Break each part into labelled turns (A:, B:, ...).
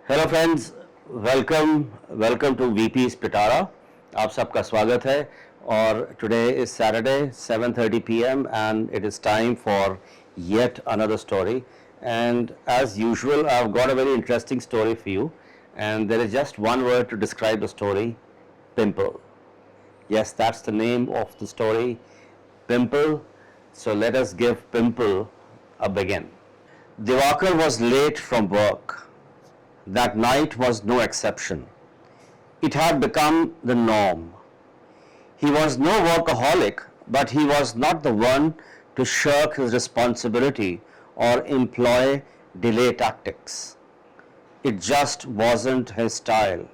A: Hello friends, welcome to वीपी's पिटारा। आप सबका स्वागत है और today is Saturday 7:30 p.m. and it is time for yet another story. And as usual, I've got a very interesting story for you, and there is just one word to describe the story: Pimple. Yes, that's the name of the story, Pimple. So let us give Pimple a begin. Divakar was late from work. That night was no exception. It had become the norm. He was no workaholic, but he was not the one to shirk his responsibility or employ delay tactics. It just wasn't his style.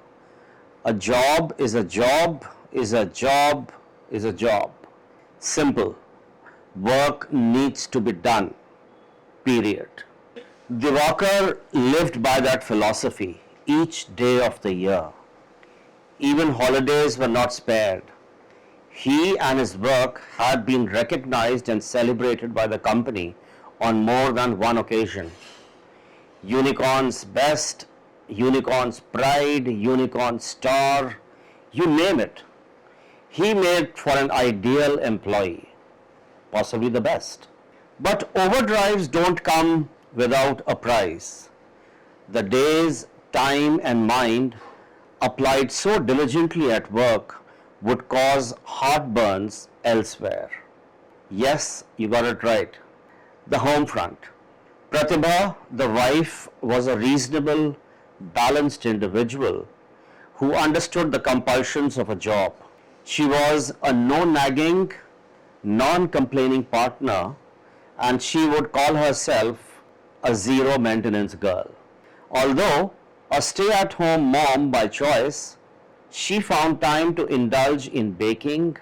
A: A job is a job, is a job, is a job. Simple. Work needs to be done. Period. Divakar lived by that philosophy each day of the year. Even holidays were not spared. He and his work had been recognized and celebrated by the company on more than one occasion. Unicorn's best, Unicorn's pride, Unicorn star, you name it. He made for an ideal employee, possibly the best. But overdrives don't come without a price. The days, time and mind applied so diligently at work would cause heartburns elsewhere. Yes, you got it right. The home front. Pratibha, the wife, was a reasonable, balanced individual who understood the compulsions of a job. She was a no-nagging, non-complaining partner, and she would call herself a zero maintenance girl. Although a stay-at-home mom by choice, she found time to indulge in baking,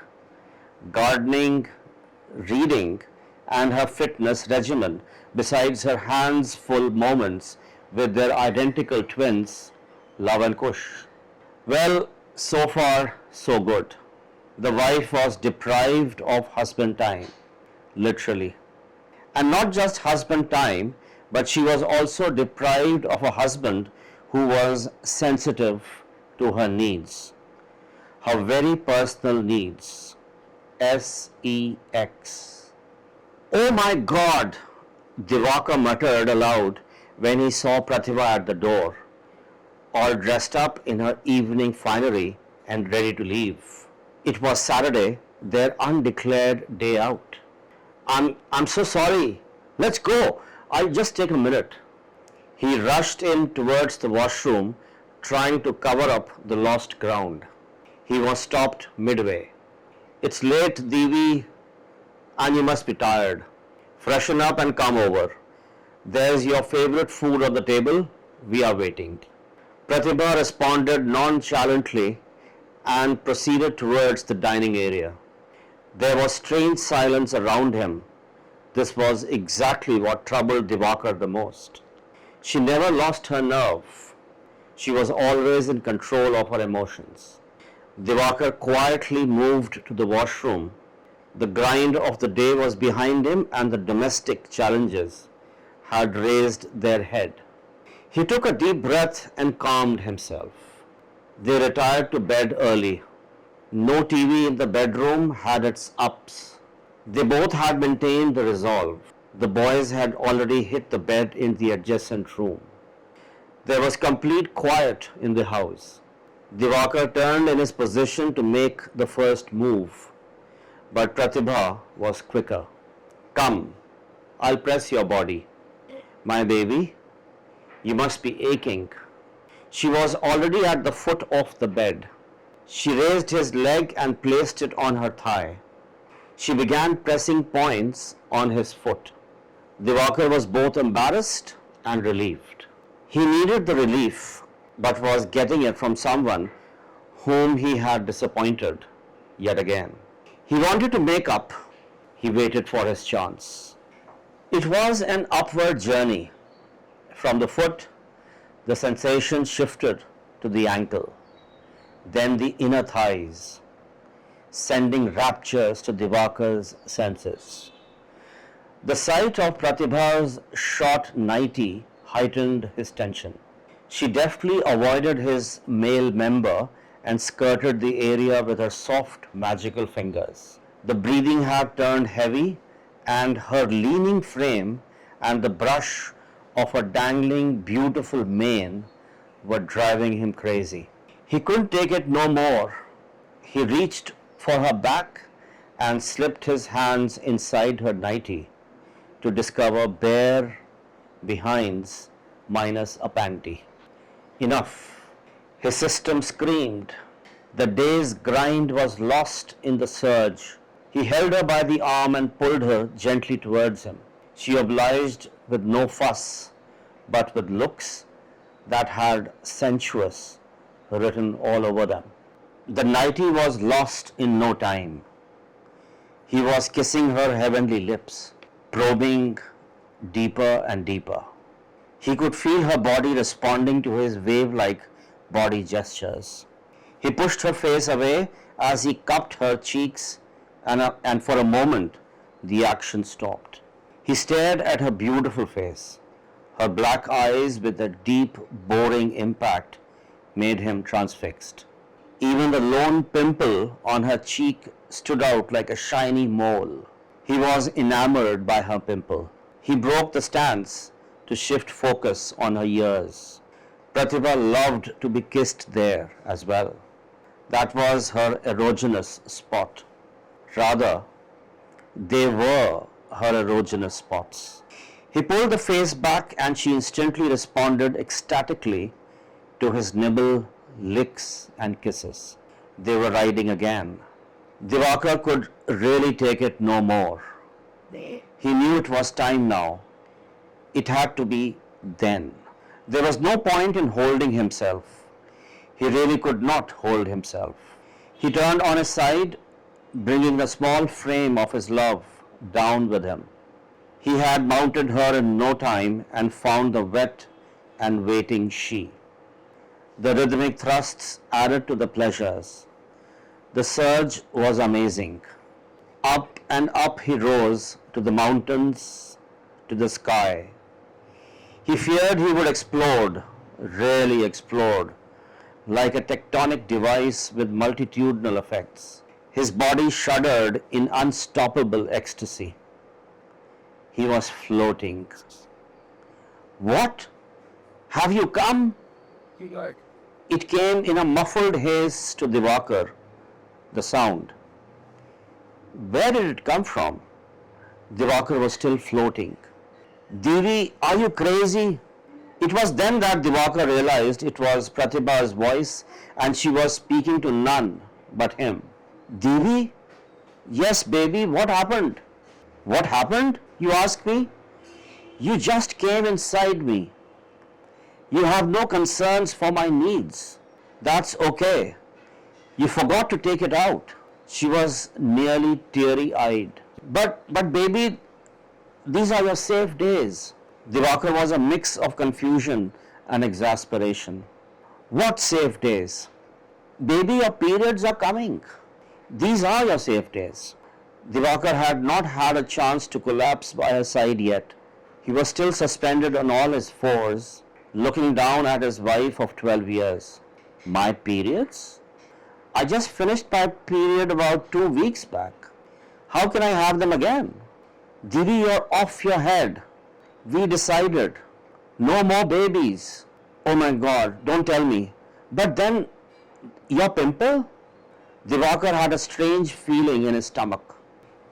A: gardening, reading, and her fitness regimen, besides her hands-full moments with their identical twins, Love and Kush. Well, so far, so good. The wife was deprived of husband time, literally. And not just husband time, but she was also deprived of a husband who was sensitive to her needs, her very personal needs. SEX. Oh my God, Divakar muttered aloud when he saw Pratibha at the door, all dressed up in her evening finery and ready to leave. It was Saturday, their undeclared day out. I'm so sorry. Let's go. I'll just take a minute. He rushed in towards the washroom, trying to cover up the lost ground. He was stopped midway. It's late, Devi, and you must be tired. Freshen up and come over. There's your favorite food on the table. We are waiting. Pratibha responded nonchalantly and proceeded towards the dining area. There was strange silence around him. This was exactly what troubled Divakar the most. She never lost her nerve. She was always in control of her emotions. Divakar quietly moved to the washroom. The grind of the day was behind him and the domestic challenges had raised their head. He took a deep breath and calmed himself. They retired to bed early. No TV in the bedroom had its ups. They both had maintained the resolve. The boys had already hit the bed in the adjacent room. There was complete quiet in the house. Divakar turned in his position to make the first move, but Pratibha was quicker. Come, I'll press your body. My baby, you must be aching. She was already at the foot of the bed. She raised his leg and placed it on her thigh. She began pressing points on his foot. Divakar was both embarrassed and relieved. He needed the relief, but was getting it from someone whom he had disappointed yet again. He wanted to make up. He waited for his chance. It was an upward journey. From the foot, the sensation shifted to the ankle, then the inner thighs, sending raptures to Divakar's senses. The sight of Pratibha's short nightie heightened his tension. She deftly avoided his male member and skirted the area with her soft, magical fingers. The breathing had turned heavy, and her leaning frame and the brush of her dangling, beautiful mane were driving him crazy. He couldn't take it no more. He reached for her back and slipped his hands inside her nightie to discover bare behinds minus a panty. Enough. His system screamed. The day's grind was lost in the surge. He held her by the arm and pulled her gently towards him. She obliged with no fuss, but with looks that had sensuous written all over them. The nightie was lost in no time. He was kissing her heavenly lips, probing deeper and deeper. He could feel her body responding to his wave-like body gestures. He pushed her face away as he cupped her cheeks, and for a moment the action stopped. He stared at her beautiful face. Her black eyes with a deep, boring impact made him transfixed. Even the lone pimple on her cheek stood out like a shiny mole. He was enamored by her pimple. He broke the stance to shift focus on her ears. Pratibha loved to be kissed there as well. That was her erogenous spot. Rather, they were her erogenous spots. He pulled the face back and she instantly responded ecstatically to his nibble, licks and kisses. They were riding again. Divakar could really take it no more. He knew it was time now. It had to be then. There was no point in holding himself. He really could not hold himself. He turned on his side, bringing the small frame of his love down with him. He had mounted her in no time and found the wet and waiting she. The rhythmic thrusts added to the pleasures. The surge was amazing. Up and up he rose to the mountains, to the sky. He feared he would explode, really explode, like a tectonic device with multitudinal effects. His body shuddered in unstoppable ecstasy. He was floating. What? Have you come? It came in a muffled haze to Divakar, the sound. Where did it come from? Divakar was still floating. Devi, are you crazy? It was then that Divakar realized it was Pratibha's voice and she was speaking to none but him. Devi? Yes, baby, what happened? What happened, you ask me? You just came inside me. You have no concerns for my needs. That's okay. You forgot to take it out. She was nearly teary-eyed. But baby, these are your safe days. Divakar was a mix of confusion and exasperation. What safe days? Baby, your periods are coming. These are your safe days. Divakar had not had a chance to collapse by her side yet. He was still suspended on all his fours, looking down at his wife of 12 years. My periods? I just finished my period about 2 weeks back. How can I have them again? Divi, you're off your head. We decided. No more babies. Oh my God, don't tell me. But then, your pimple? Divakar had a strange feeling in his stomach.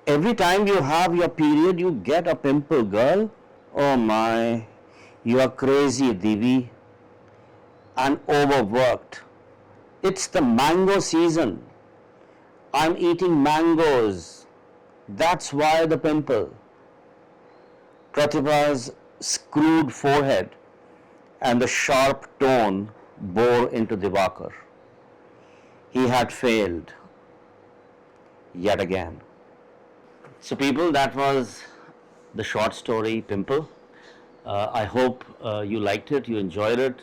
A: Every time you have your period, you get a pimple, girl. Oh my, you are crazy, Divi. And overworked. It's the mango season. I'm eating mangoes. That's why the pimple. Pratibha's screwed forehead and the sharp tone bore into Divakar. He had failed yet again. So people, that was the short story Pimple. I hope you liked it, you enjoyed it.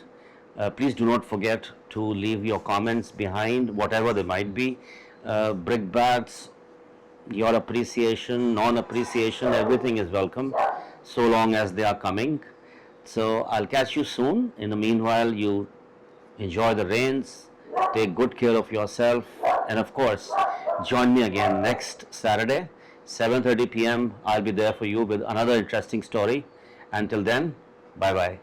A: Please do not forget to leave your comments behind, whatever they might be. Brickbats, your appreciation, non-appreciation, everything is welcome, so long as they are coming. So I'll catch you soon. In the meanwhile, you enjoy the rains, take good care of yourself, and of course, join me again next Saturday, 7:30 p.m. I'll be there for you with another interesting story. Until then, bye bye.